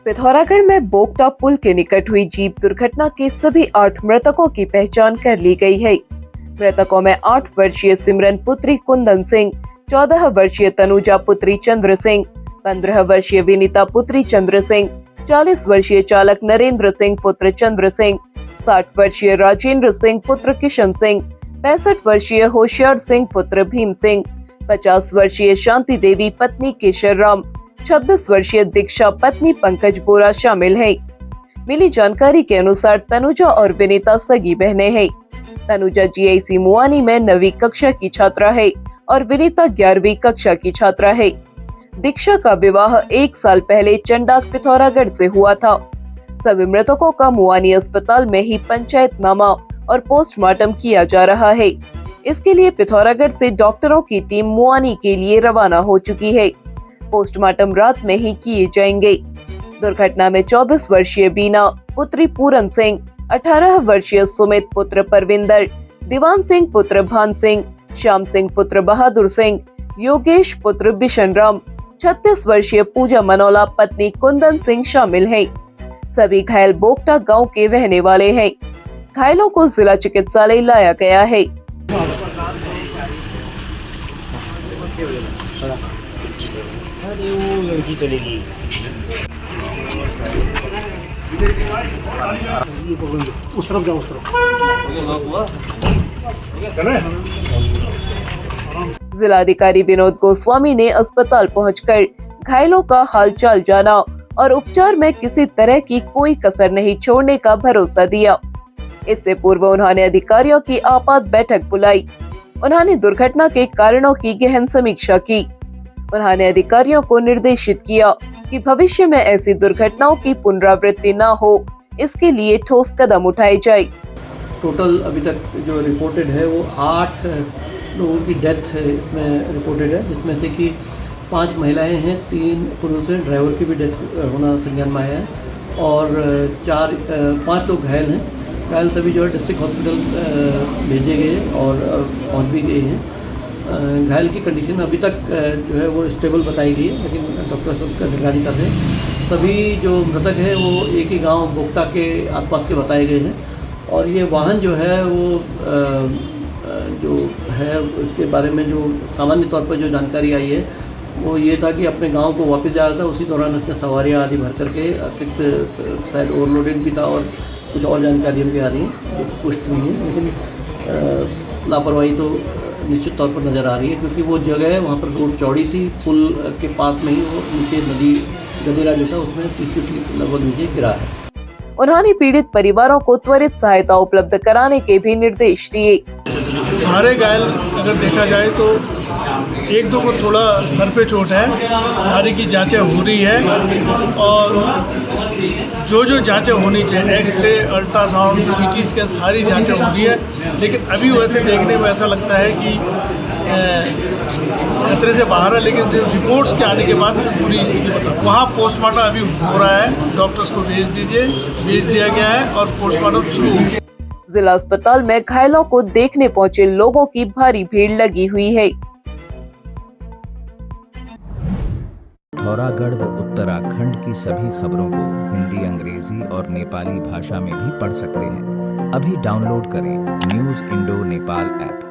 पिथौरागढ़ में बोगटा पुल के निकट हुई जीप दुर्घटना के सभी 8 मृतकों की पहचान कर ली गई है। मृतकों में 8 वर्षीय सिमरन पुत्री कुंदन सिंह, 14 वर्षीय तनुजा पुत्री चंद्र सिंह, 15 वर्षीय विनीता पुत्री चंद्र सिंह, 40 वर्षीय चालक नरेंद्र सिंह पुत्र चंद्र सिंह, 60 वर्षीय राजेंद्र सिंह पुत्र किशन सिंह, 65 वर्षीय होशियार सिंह पुत्र भीम सिंह, 50 वर्षीय शांति देवी पत्नी केशर राम, 26 वर्षीय दीक्षा पत्नी पंकज बोरा शामिल है। मिली जानकारी के अनुसार तनुजा और विनीता सगी बहनें हैं। तनुजा जीआईसी मुआनी में 9वीं कक्षा की छात्रा है और विनीता 11वीं कक्षा की छात्रा है। दीक्षा का विवाह 1 साल पहले चंडाक पिथौरागढ़ से हुआ था। सभी मृतकों का मुआनी अस्पताल में ही पंचायतनामा और पोस्टमार्टम किया जा रहा है। इसके लिए पिथौरागढ़ से डॉक्टरों की टीम मुआनी के लिए रवाना हो चुकी है। पोस्टमार्टम रात में ही किए जाएंगे। दुर्घटना में 24 वर्षीय बीना पुत्री पूरन सिंह, 18 वर्षीय सुमित पुत्र परविंदर, दीवान सिंह पुत्र भान सिंह, श्याम सिंह पुत्र बहादुर सिंह, योगेश पुत्र बिशन राम, 36 वर्षीय पूजा मनोला पत्नी कुंदन सिंह शामिल हैं। सभी घायल बोगटा गांव के रहने वाले हैं। घायलों को जिला चिकित्सालय लाया गया है। लड़की चलेगी उस तरफ जाओ, उस तरफ। जिलाधिकारी विनोद गोस्वामी ने अस्पताल पहुंचकर घायलों का हालचाल जाना और उपचार में किसी तरह की कोई कसर नहीं छोड़ने का भरोसा दिया। इससे पूर्व उन्होंने अधिकारियों की आपात बैठक बुलाई। उन्होंने दुर्घटना के कारणों की गहन समीक्षा की। उन्होंने अधिकारियों को निर्देशित किया कि भविष्य में ऐसी दुर्घटनाओं की पुनरावृत्ति न हो, इसके लिए ठोस कदम उठाए जाए। टोटल अभी तक जो रिपोर्टेड है वो 8 लोगों की डेथ इसमें रिपोर्टेड है, जिसमें से कि 5 महिलाएं हैं, 3 पुरुष हैं, ड्राइवर की भी डेथ होना संज्ञान में आया है और 5 लोग घायल हैं। घायल सभी जो है डिस्ट्रिक्ट हॉस्पिटल भेजे गए और पहुँच भी गए हैं। घायल की कंडीशन अभी तक जो है वो स्टेबल बताई गई है, लेकिन डॉक्टर्स उसका निगरानी कर रहे हैं। सभी जो मृतक हैं वो एक ही गांव बोगटा के आसपास के बताए गए हैं और ये वाहन जो है वो जो है उसके बारे में जो सामान्य तौर पर जो जानकारी आई है वो ये था कि अपने गांव को वापस जा रहा था। उसी दौरान उसने सवारियाँ आदि भर करके अतिरिक्त शायद ओवरलोडेड भी था और कुछ और जानकारी हमको आ रही है जो पुष्ट हुई है, लेकिन लापरवाही तो निश्चित तौर पर नज़र आ रही है, क्योंकि वो जगह है वहाँ पर रोड चौड़ी थी, पुल के पास में ही वो नीचे नदी गदेरा जो था उसमें 30 फीट लगभग नीचे गिरा है। उन्होंने पीड़ित परिवारों को त्वरित सहायता उपलब्ध कराने के भी निर्देश दिए। सारे घायल अगर देखा जाए तो 1-2 को थोड़ा सर पे चोट है, सारी की जांचें हो रही है और जो जांचें होनी चाहिए, एक्सरे, अल्ट्रासाउंड, सीटी स्कैन, सारी जांचें हो रही है। लेकिन अभी वैसे देखने में ऐसा लगता है कि खतरे से बाहर है, लेकिन जो रिपोर्ट्स के आने के बाद पूरी स्थिति बता। वहाँ पोस्टमार्टम अभी हो रहा है, डॉक्टर्स को भेज दिया गया है और पोस्टमार्टम शुरू हो गया। जिला अस्पताल में घायलों को देखने पहुंचे लोगों की भारी भीड़ लगी हुई है। पिथौरागढ़ व उत्तराखंड की सभी खबरों को हिंदी, अंग्रेजी और नेपाली भाषा में भी पढ़ सकते हैं। अभी डाउनलोड करें न्यूज़ इंडो नेपाल ऐप।